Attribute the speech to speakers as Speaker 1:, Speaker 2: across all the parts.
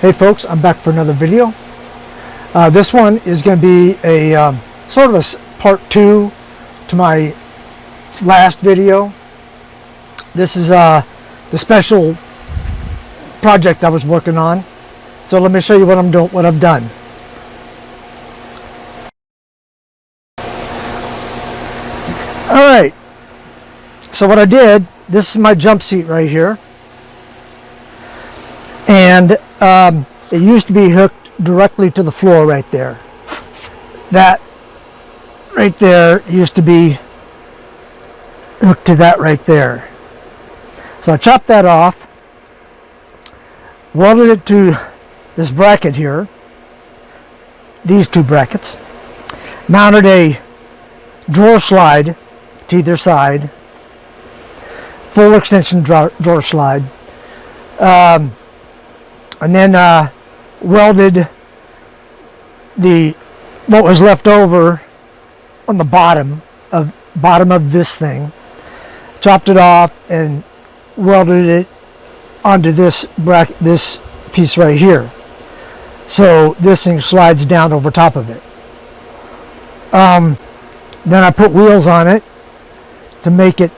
Speaker 1: Hey folks, I'm back for another video. This one is going to be a sort of a part 2 to my last video. This is the special project I was working on. So let me show you what I've done. Alright, so what I did, this is my jump seat right here. And it used to be hooked directly to the floor right there. That right there used to be hooked to that right there. So I chopped that off, welded it to this bracket here, these two brackets, mounted a drawer slide to either side, full extension drawer slide, and then welded what was left over on the bottom of this thing, chopped it off and welded it onto this bracket, this piece right here. So this thing slides down over top of it. Then I put wheels on it to make it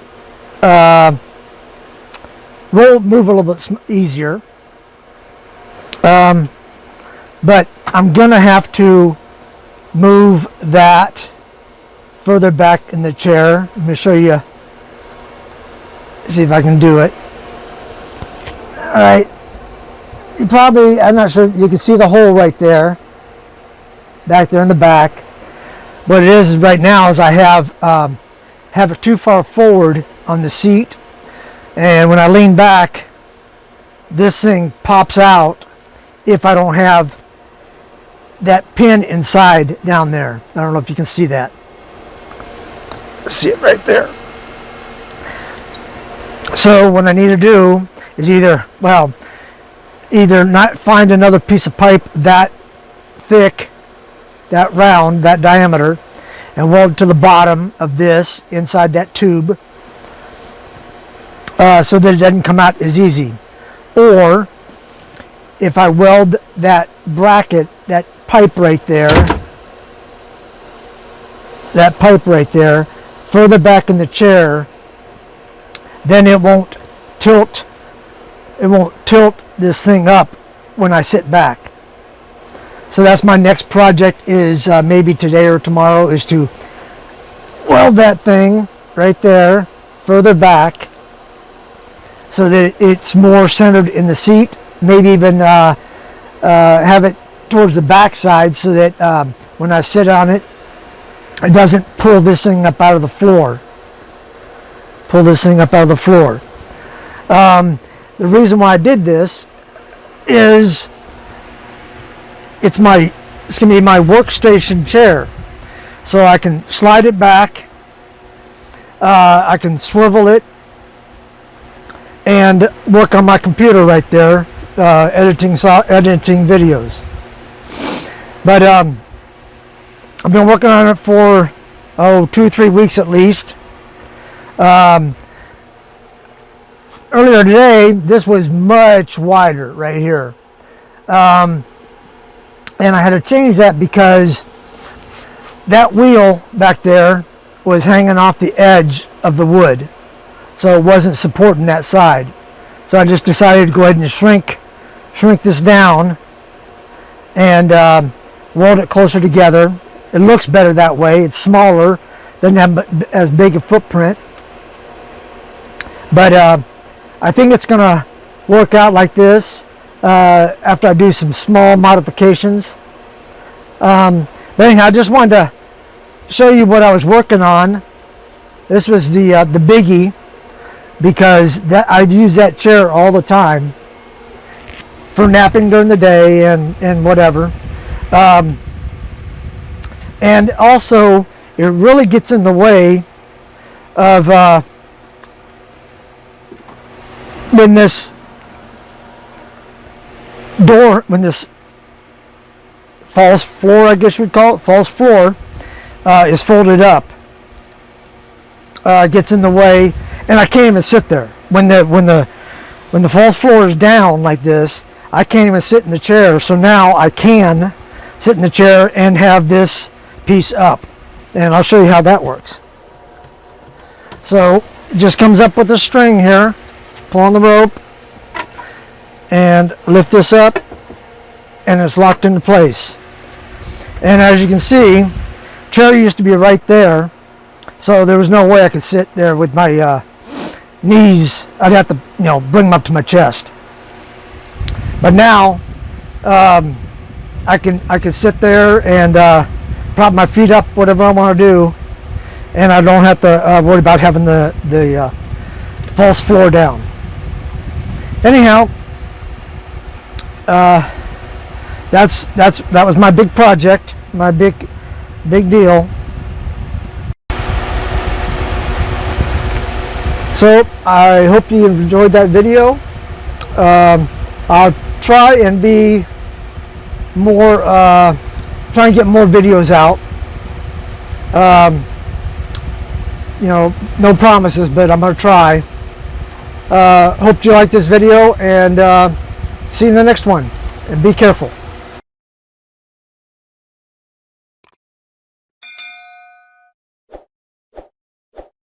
Speaker 1: move a little bit easier. But I'm gonna have to move that further back in the chair. Let me show you, see if I can do it. Alright, I'm not sure, you can see the hole right there, back there in the back. What it is right now is I have it too far forward on the seat, and when I lean back, this thing pops out if I don't have that pin inside down there. I don't know if you can see that. See it right there. So what I need to do is either not find another piece of pipe that thick, that round, that diameter, and weld to the bottom of this inside that tube, so that it doesn't come out as easy. Or if I weld that bracket, that pipe right there, further back in the chair, then it won't tilt this thing up when I sit back. So that's my next project, is maybe today or tomorrow, is to weld that thing right there further back so that it's more centered in the seat. Maybe even have it towards the back side so that when I sit on it, it doesn't pull this thing up out of the floor. The reason why I did this is it's going to be my workstation chair. So I can slide it back, I can swivel it, and work on my computer right there, editing videos. But I've been working on it for 2-3 weeks at least. Earlier today, this was much wider right here, and I had to change that because that wheel back there was hanging off the edge of the wood, so it wasn't supporting that side. So I just decided to go ahead and shrink this down and weld it closer together. It looks better that way. It's smaller, doesn't have as big a footprint. But I think it's going to work out like this after I do some small modifications. But anyhow, I just wanted to show you what I was working on. This was the biggie, because I use that chair all the time for napping during the day and whatever. And also, it really gets in the way of when this false floor, I guess you'd call it, false floor, is folded up. Gets in the way, and I can't even sit there when the false floor is down like this. I can't even sit in the chair. So now I can sit in the chair and have this piece up. And I'll show you how that works. So it just comes up with a string here, pull on the rope, and lift this up, and it's locked into place. And as you can see, chair used to be right there, so there was no way I could sit there with my knees. I'd have to, bring them up to my chest. But now I can sit there and prop my feet up, whatever I want to do, and I don't have to worry about having the false floor down. Anyhow, that was my big project, my big deal. So I hope you enjoyed that video. I'll try and be more, try and get more videos out. No promises, but I'm going to try. Hope you like this video, and see you in the next one. And be careful.